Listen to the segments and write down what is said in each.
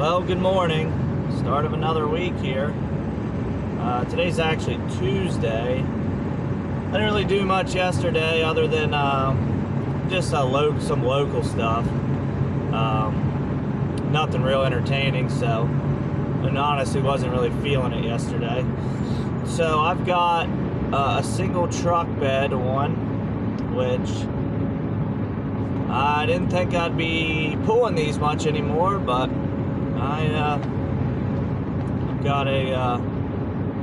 Well, good morning. Start of another week here. Today's actually Tuesday. I didn't really do much yesterday other than just some local stuff. Nothing real entertaining, so, and honestly wasn't really feeling it yesterday. So I've got a single truck bed one, which I didn't think I'd be pulling these much anymore, but I've got a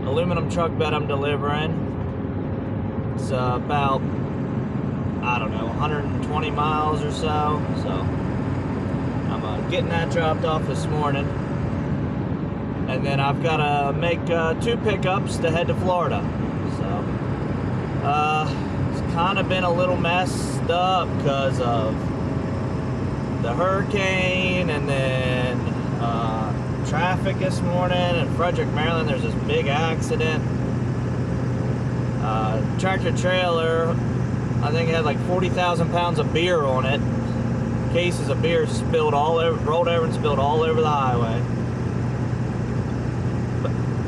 aluminum truck bed I'm delivering. It's about, I don't know, 120 miles or so. So I'm getting that dropped off this morning. And then I've got to make 2 pickups to head to Florida. So it's kind of been a little messed up because of the hurricane and then traffic this morning in Frederick, Maryland. There's this big accident. Tractor trailer, I think it had like 40,000 pounds of beer on it. Cases of beer spilled all over, rolled over and spilled all over the highway.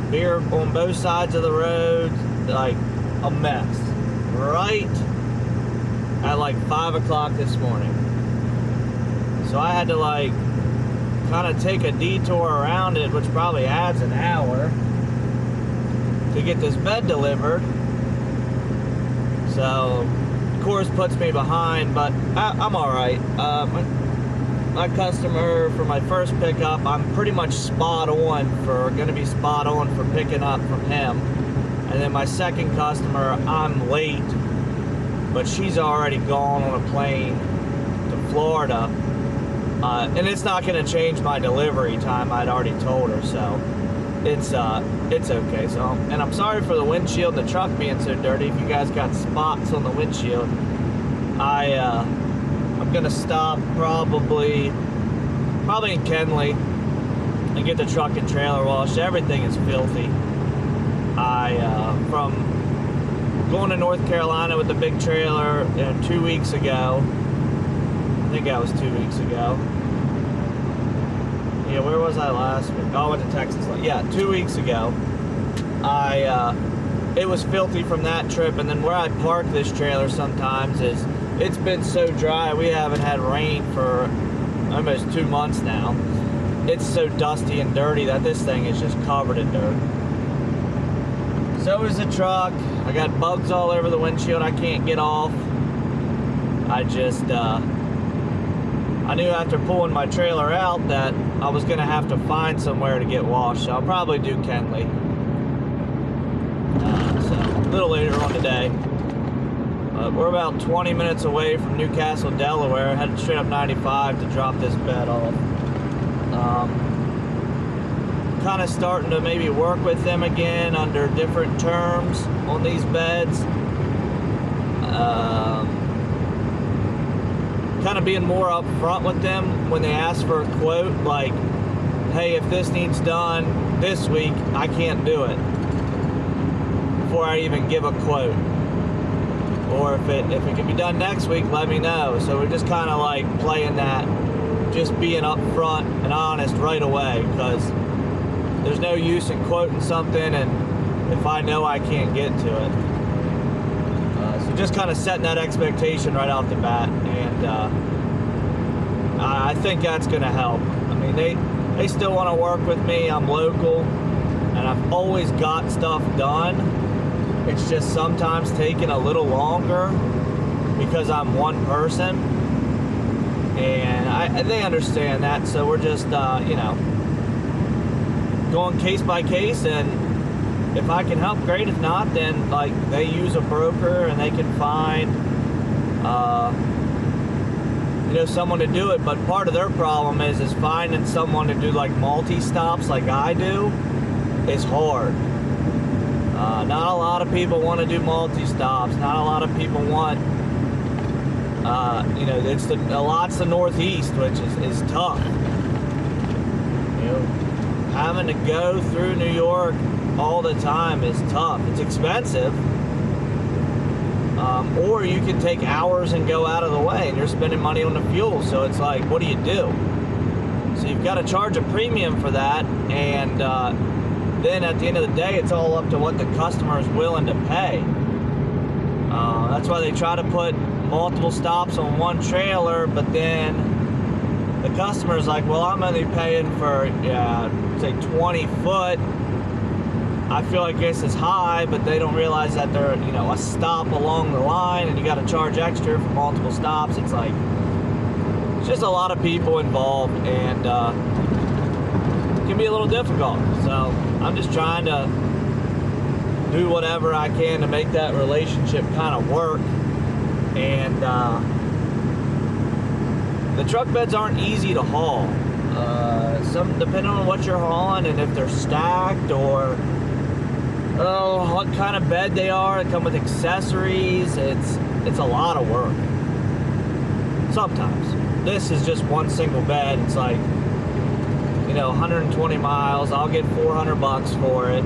Beer on both sides of the road, like a mess. Right at like 5 o'clock this morning. So I had to like kind of take a detour around it, which probably adds an hour to get this bed delivered. So of course puts me behind, but I'm all right. My customer for my first pickup, I'm pretty much gonna be spot on for picking up from him. And then my second customer, I'm late, but she's already gone on a plane to Florida. And it's not gonna change my delivery time, I'd already told her, so it's okay. So, and I'm sorry for the windshield and the truck being so dirty. If you guys got spots on the windshield, I'm gonna stop probably in Kenley and get the truck and trailer washed. Everything is filthy. From going to North Carolina with the big trailer 2 weeks ago. I think that was 2 weeks ago. Yeah, where was I last week? Oh, I went to Texas. Yeah, 2 weeks ago. It was filthy from that trip, and then where I park this trailer sometimes is, it's been so dry. We haven't had rain for almost 2 months now. It's so dusty and dirty that this thing is just covered in dirt. So is the truck. I got bugs all over the windshield I can't get off. I knew after pulling my trailer out that I was gonna have to find somewhere to get washed. So I'll probably do Kenley. So a little later on today. We're about 20 minutes away from Newcastle, Delaware. Headed straight up 95 to drop this bed off. Kind of starting to maybe work with them again under different terms on these beds. Kind of being more upfront with them when they ask for a quote, like, hey, if this needs done this week, I can't do it, before I even give a quote. Or if it can be done next week, let me know. So we're just kind of like playing that, just being upfront and honest right away, because there's no use in quoting something and if I know I can't get to it. So just kind of setting that expectation right off the bat, and I think that's going to help. I mean, they still want to work with me. I'm local, and I've always got stuff done. It's just sometimes taking a little longer because I'm one person, and they understand that. So we're just, going case by case, and if I can help, great. If not, then like they use a broker and they can find, someone to do it. But part of their problem is finding someone to do like multi-stops like I do is hard. Not a lot of people want to do multi-stops. Not a lot of people want, it's a lot's the Northeast, which is tough. Having to go through New York all the time is tough. It's expensive. Or you can take hours and go out of the way, and you're spending money on the fuel. So it's like, what do? So you've you got to charge a premium for that, and then at the end of the day, it's all up to what the customer is willing to pay. That's why they try to put multiple stops on one trailer, but then the customer's like, well, I'm only paying for, say 20 foot. I feel like this is high, but they don't realize that they're, a stop along the line, and you got to charge extra for multiple stops. It's like, it's just a lot of people involved, and it can be a little difficult. So I'm just trying to do whatever I can to make that relationship kind of work. And the truck beds aren't easy to haul. Some depending on what you're hauling and if they're stacked or what kind of bed they are. They come with accessories. It's a lot of work. Sometimes. This is just one single bed. It's like 120 miles. I'll get $400 for it,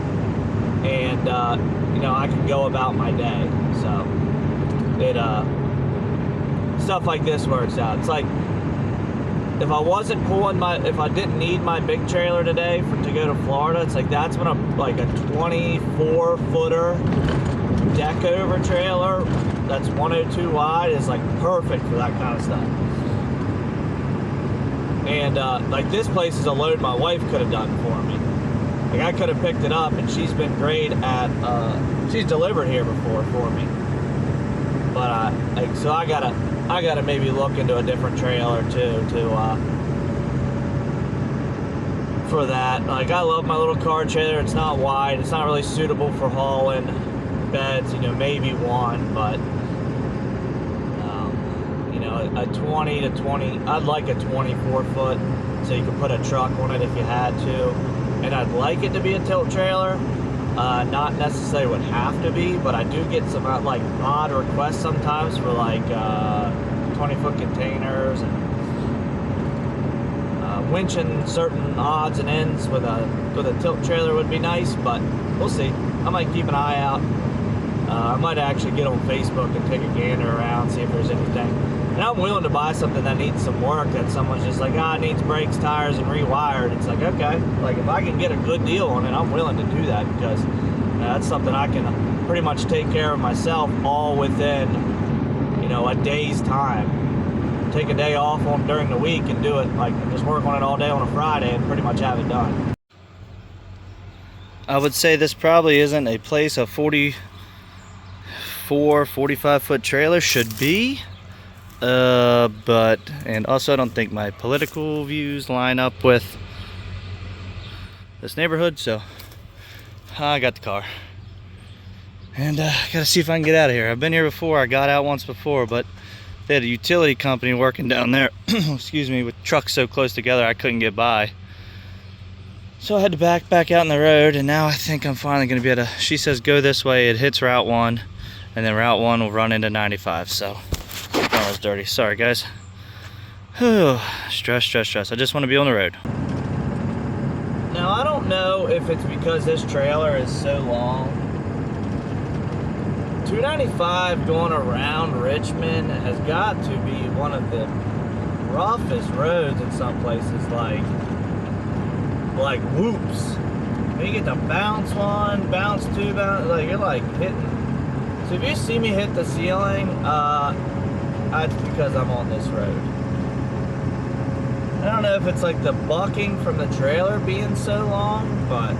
and I can go about my day. So it stuff like this works out. It's like if I didn't need my big trailer today to go to Florida, it's like that's when a 24-footer deck over trailer that's 102 wide is like perfect for that kind of stuff. And like this place is a load my wife could have done for me. Like I could have picked it up, and she's been great at she's delivered here before for me. But so I gotta maybe look into a different trailer too for that. Like I love my little car trailer. It's not wide. It's not really suitable for hauling beds. Maybe one, but a 20 to 20. I'd like a 24 foot, so you could put a truck on it if you had to. And I'd like it to be a tilt trailer. Not necessarily would have to be, but I do get some like odd requests sometimes for like 20-foot containers and winching certain odds and ends with a tilt trailer would be nice, but we'll see. I might keep an eye out. I might actually get on Facebook and take a gander around, see if there's anything. And I'm willing to buy something that needs some work, that someone's just like, it needs brakes, tires, and rewired. It's like, okay, like if I can get a good deal on it, I'm willing to do that, because that's something I can pretty much take care of myself all within, a day's time. Take a day off during the week and do it, like just work on it all day on a Friday and pretty much have it done. I would say this probably isn't a place a 45 foot trailer should be. And also I don't think my political views line up with this neighborhood, so I got the car. And gotta see if I can get out of here. I've been here before. I got out once before, but they had a utility company working down there, excuse me, with trucks so close together I couldn't get by. So I had to back out in the road, and now I think I'm finally gonna be able to, she says go this way, it hits Route 1, and then Route 1 will run into 95, so that was dirty. Sorry guys. Stress. I just want to be on the road. Now I don't know if it's because this trailer is so long. 295 going around Richmond has got to be one of the roughest roads in some places, like whoops. You get to bounce one, bounce two, bounce, like you're like hitting. So if you see me hit the ceiling, that's because I'm on this road. I don't know if it's like the bucking from the trailer being so long, but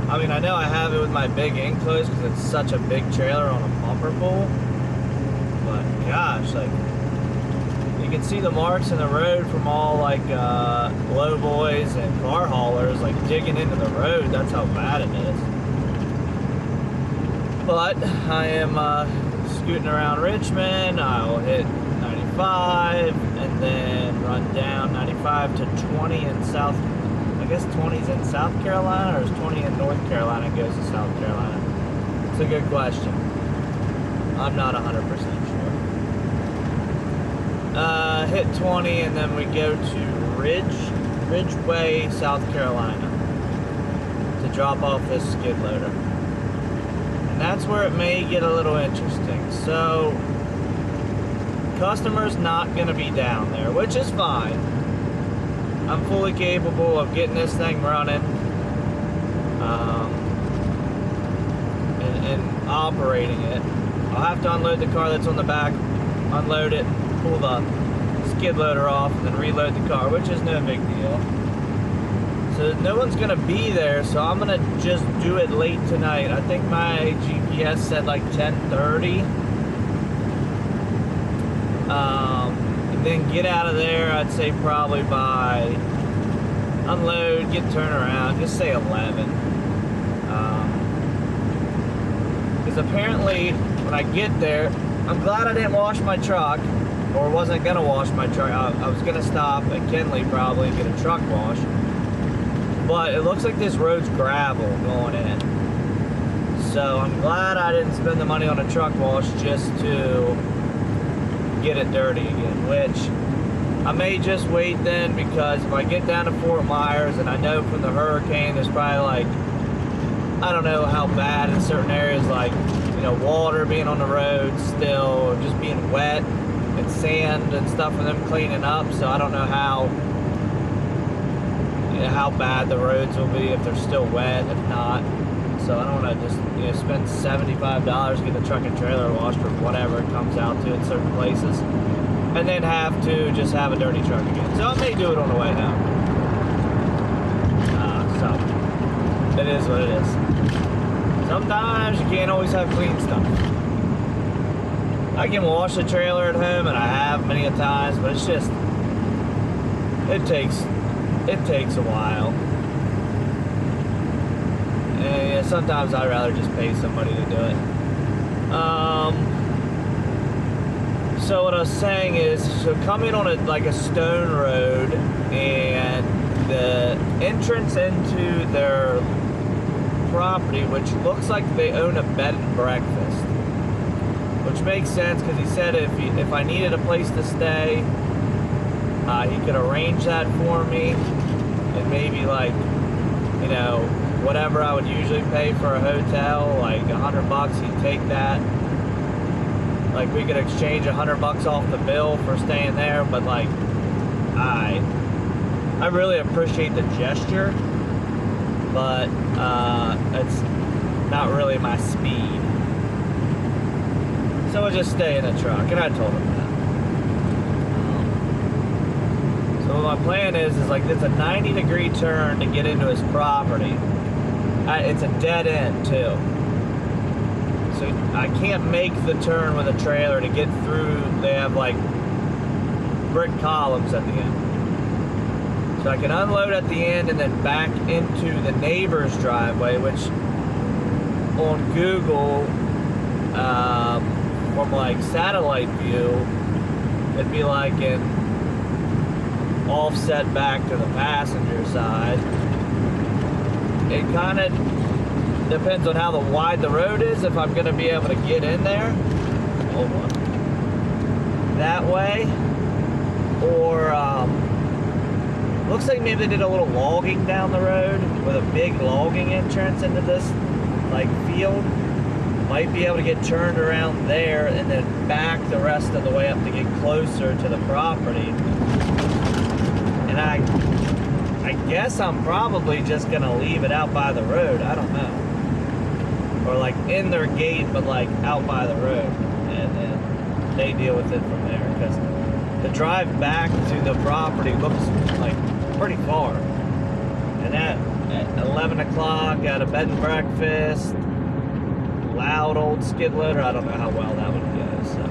I mean, I know I have it with my big enclosed because it's such a big trailer on a bumper pull. But gosh, like you can see the marks in the road from all like low boys and car haulers like digging into the road. That's how bad it is. But I am scooting around Richmond. I'll hit 95 and then run down 95 to 20 in South. I guess 20 is in South Carolina, or is 20 in North Carolina and goes to South Carolina? It's a good question. I'm not 100% sure. Hit 20 and then we go to Ridgeway, South Carolina to drop off this skid loader. And that's where it may get a little interesting. So, customer's not going to be down there, which is fine. I'm fully capable of getting this thing running and operating it. I'll have to unload the car that's on the back, unload it, pull the skid loader off, and then reload the car, which is no big deal. So no one's gonna be there, so I'm gonna just do it late tonight. I think my GPS said like 10:30. And then get out of there, I'd say probably by unload, get turned around, just say 11. Because apparently when I get there, I'm glad I didn't wash my truck, or wasn't gonna wash my truck. I was gonna stop at Kinley probably and get a truck wash. But it looks like this road's gravel going in. So I'm glad I didn't spend the money on a truck wash just to get it dirty again, which I may just wait then, because if I get down to Fort Myers, and I know from the hurricane there's probably like, I don't know how bad in certain areas, like, you know, water being on the road still, or just being wet, and sand and stuff for them cleaning up. So I don't know how bad the roads will be if they're still wet, if not. So I don't want to just, you know, spend $75 get the truck and trailer washed or whatever it comes out to in certain places, and then have to just have a dirty truck again. So I may do it on the way home. So it is what it is. Sometimes you can't always have clean stuff. I can wash the trailer at home, and I have many a times, but it's just, it takes a while. And yeah, sometimes I'd rather just pay somebody to do it. So what I was saying is, so come in on like a stone road, and the entrance into their property, which looks like they own a bed and breakfast, which makes sense, because he said if I needed a place to stay, he could arrange that for me, and maybe, like, you know, whatever I would usually pay for a hotel, like $100, he'd take that. Like, we could exchange $100 off the bill for staying there, but like, I really appreciate the gesture, but it's not really my speed. So we'll just stay in the truck, and I told him that. So my plan is like, it's a 90-degree turn to get into his property. It's a dead end too. So I can't make the turn with a trailer to get through. They have like brick columns at the end. So I can unload at the end and then back into the neighbor's driveway, which on Google, from like satellite view, it'd be like an offset back to the passenger side. It kind of depends on how wide the road is, if I'm going to be able to get in there that way, or looks like maybe they did a little logging down the road with a big logging entrance into this like field. Might be able to get turned around there and then back the rest of the way up to get closer to the property. And I guess I'm probably just gonna leave it out by the road. I don't know. Or like in their gate, but like out by the road, and then they deal with it from there. Because the drive back to the property looks like pretty far. And at 11 o'clock at a bed and breakfast, loud old skid loader, I don't know how well that would go. So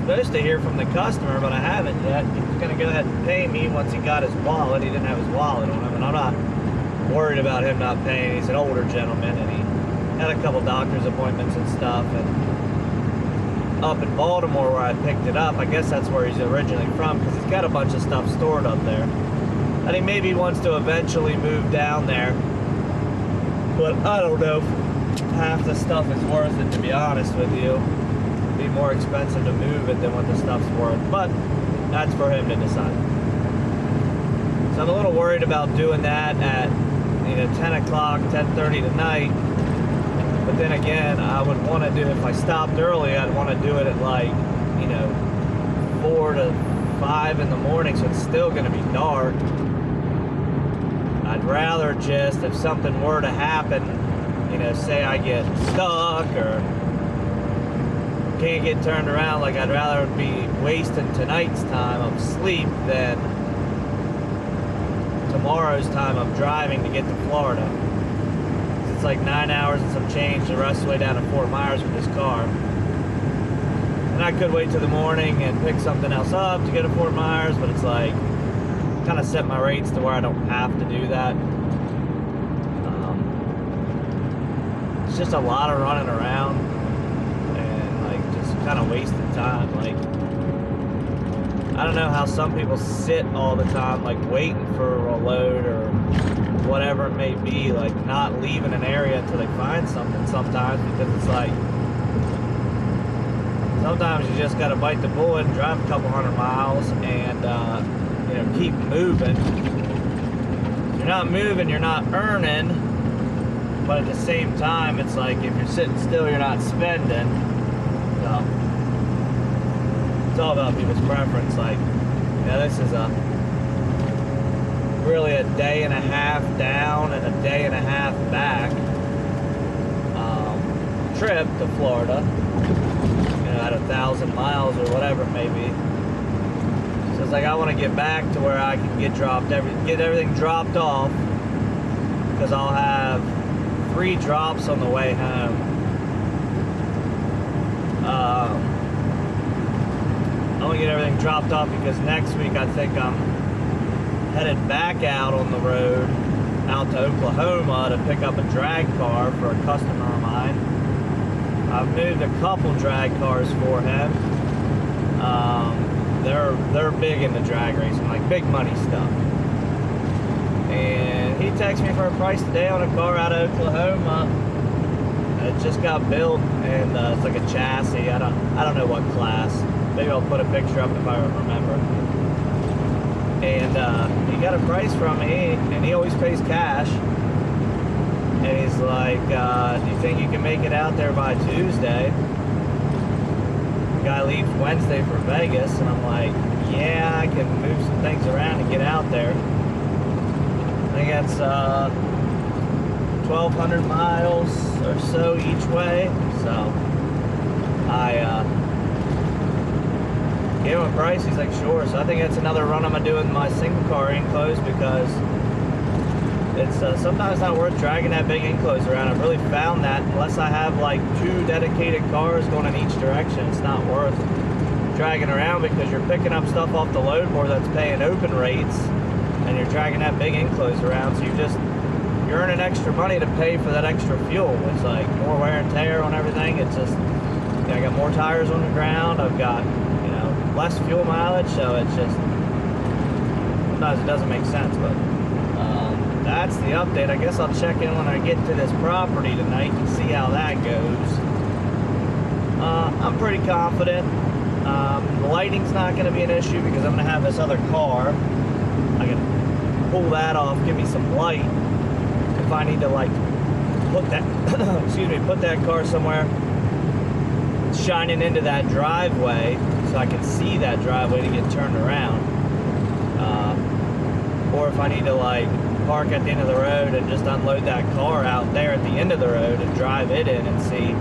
supposed to hear from the customer, but I haven't yet. He was going to go ahead and pay me once he got his wallet. He didn't have his wallet on him, and I'm not worried about him not paying. He's an older gentleman, and he had a couple doctor's appointments and stuff. And up in Baltimore where I picked it up, I guess that's where he's originally from, because he's got a bunch of stuff stored up there. And he maybe wants to eventually move down there, but I don't know if half the stuff is worth it, to be honest with you. Be more expensive to move it than what the stuff's worth, but that's for him to decide. So I'm a little worried about doing that at 10 o'clock, 10:30 tonight. But then again, I would want to do, if I stopped early, I'd want to do it at like 4 4 to 5 in the morning, so it's still going to be dark. I'd rather just, if something were to happen, you know, say I get stuck or can't get turned around, like I'd rather be wasting tonight's time of sleep than tomorrow's time of driving to get to Florida. It's like 9 hours and some change the rest of the way down to Fort Myers with this car. And I could wait till the morning and pick something else up to go to Fort Myers, but it's like, kind of set my rates to where I don't have to do that. It's just a lot of running around and like just kind of wasting time. Like, I don't know how some people sit all the time, like waiting for a load or whatever it may be, like not leaving an area until they find something sometimes, because it's like, sometimes you just gotta bite the bullet and drive a couple 100 miles and, you know, keep moving. If you're not moving, you're not earning, but at the same time, it's like if you're sitting still, you're not spending. So, it's all about people's preference. Like, yeah, this is really a day and a half down and a day and a half back trip to Florida, you know, at 1,000 miles or whatever it may be. So it's like I want to get back to where I can get everything dropped off, because I'll have 3 drops on the way home. I want to get everything dropped off because next week I think I'm headed back out on the road out to Oklahoma to pick up a drag car for a customer of mine. I've moved a couple drag cars for him. They're big into drag racing, like big money stuff. And he texted me for a price today on a car out of Oklahoma. It just got built, and it's like a chassis. I don't know what class. Maybe I'll put a picture up if I remember. And he got a price from me, and he always pays cash. And he's like, do you think you can make it out there by Tuesday? The guy leaves Wednesday for Vegas, and I'm like, yeah, I can move some things around and get out there. I think that's 1,200 miles or so each way. So I gave him a price. He's like, sure. So I think that's another run I'm gonna do with my single car enclosed, because it's sometimes not worth dragging that big enclosed around. I've really found that unless I have like 2 dedicated cars going in each direction, it's not worth dragging around, because you're picking up stuff off the load board that's paying open rates, and you're dragging that big enclosed around, so you're earning extra money to pay for that extra fuel. It's like more wear and tear on everything. It's just, you know, I got more tires on the ground. I've got, you know, less fuel mileage, so it's just, sometimes it doesn't make sense, but that's the update. I guess I'll check in when I get to this property tonight and see how that goes. I'm pretty confident. The lighting's not going to be an issue, because I'm going to have this other car. I can pull that off, give me some light. If I need to like put that, excuse me, put that car somewhere shining into that driveway, so I can see that driveway to get turned around. Or if I need to like park at the end of the road and just unload that car out there at the end of the road and drive it in and see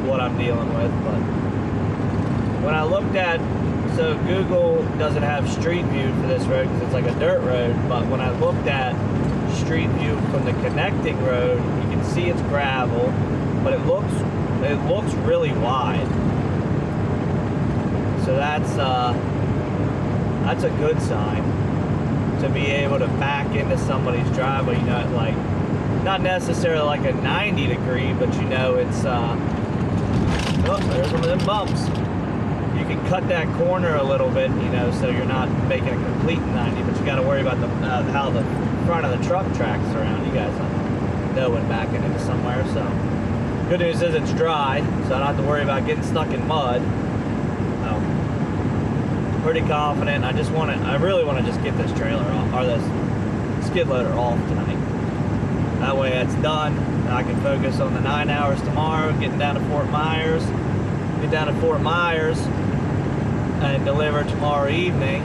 what I'm dealing with. But when I looked at, so Google doesn't have street view for this road because it's like a dirt road, but when I looked at street view from the connecting road, you can see it's gravel, but it looks really wide. So that's a good sign, to be able to back into somebody's driveway. You know, like not necessarily like a 90 degree, but you know it's oh, there's one of them bumps. You can cut that corner a little bit, you know, so you're not making a complete 90, but you got to worry about the how the front of the truck tracks around. You guys know when backing into somewhere. So good news is it's dry, so I don't have to worry about getting stuck in mud. So pretty confident. I really want to just get this trailer off, or this skid loader off tonight. That way it's done, and I can focus on the 9 hours tomorrow, getting down to Fort Myers. Get down to Fort Myers, and deliver tomorrow evening.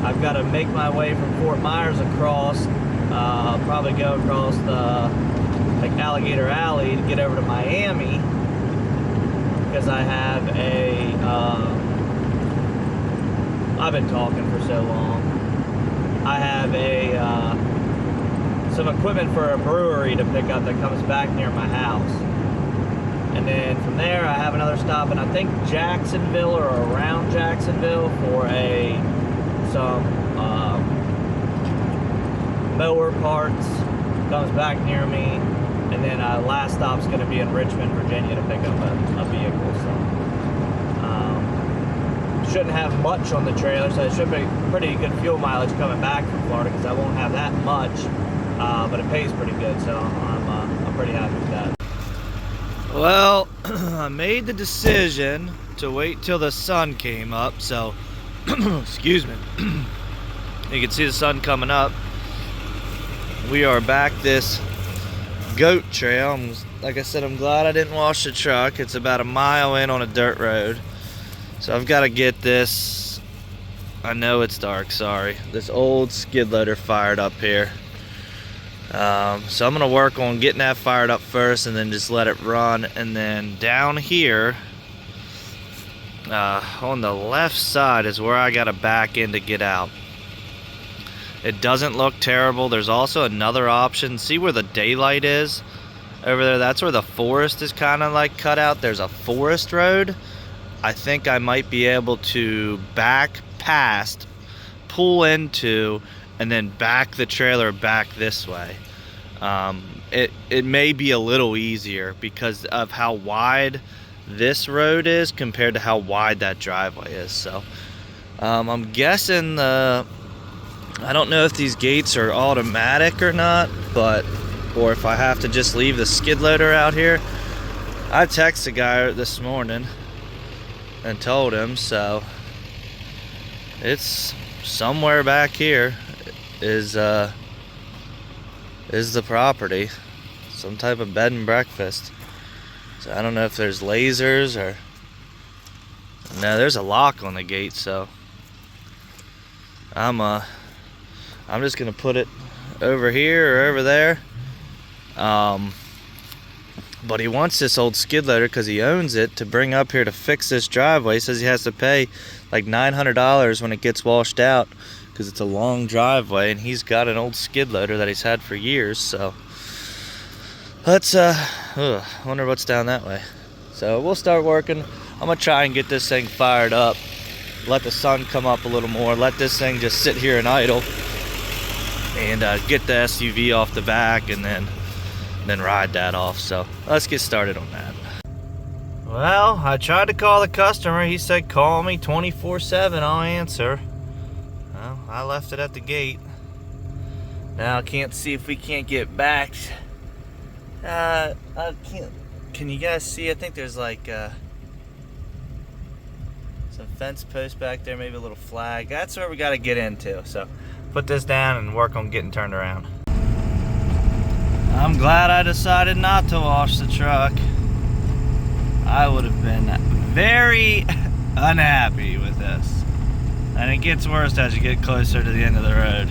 I've got to make my way from Fort Myers across, probably go across the like Alligator Alley to get over to Miami, because I have a, I've been talking for so long. I have some equipment for a brewery to pick up that comes back near my house. And then from there, I have another stop in, I think, Jacksonville or around Jacksonville for some mower parts. Comes back near me. And then last stop's going to be in Richmond, Virginia to pick up a vehicle. So shouldn't have much on the trailer, so it should be pretty good fuel mileage coming back from Florida, because I won't have that much, but it pays pretty good, so I'm pretty happy with that. Well, I made the decision to wait till the sun came up, so excuse me. You can see the sun coming up. We are back this goat trail. Like I said, I'm glad I didn't wash the truck. It's about a mile in on a dirt road. So I've got to get this, I know it's dark, sorry, this old skid loader fired up here. So I'm going to work on getting that fired up first and then just let it run. And then down here, on the left side is where I got to back in to get out. It doesn't look terrible. There's also another option. See where the daylight is? Over there, that's where the forest is kind of like cut out. There's a forest road. I think I might be able to back past, pull into, and then back the trailer back this way. It may be a little easier because of how wide this road is compared to how wide that driveway is. So I'm guessing I don't know if these gates are automatic or not, or if I have to just leave the skid loader out here. I texted a guy this morning and told him, so it's somewhere back here is the property, some type of bed and breakfast. So I don't know if there's lasers or no. There's a lock on the gate, so I'm just gonna put it over here or over there. But he wants this old skid loader because he owns it to bring up here to fix this driveway. He says he has to pay like $900 when it gets washed out because it's a long driveway, and he's got an old skid loader that he's had for years. So let's wonder what's down that way. So we'll start working. I'm gonna try and get this thing fired up, let the sun come up a little more, let this thing just sit here and idle, and get the SUV off the back, and then ride that off. So let's get started on that. Well, I tried to call the customer. He said call me 24/7, I'll answer. Well, I left it at the gate. Now I can't see if we can't get back. I can't. Can you guys see? I think there's like some fence post back there, maybe a little flag. That's where we got to get into. So put this down and work on getting turned around. I'm glad I decided not to wash the truck. I would have been very unhappy with this. And it gets worse as you get closer to the end of the road.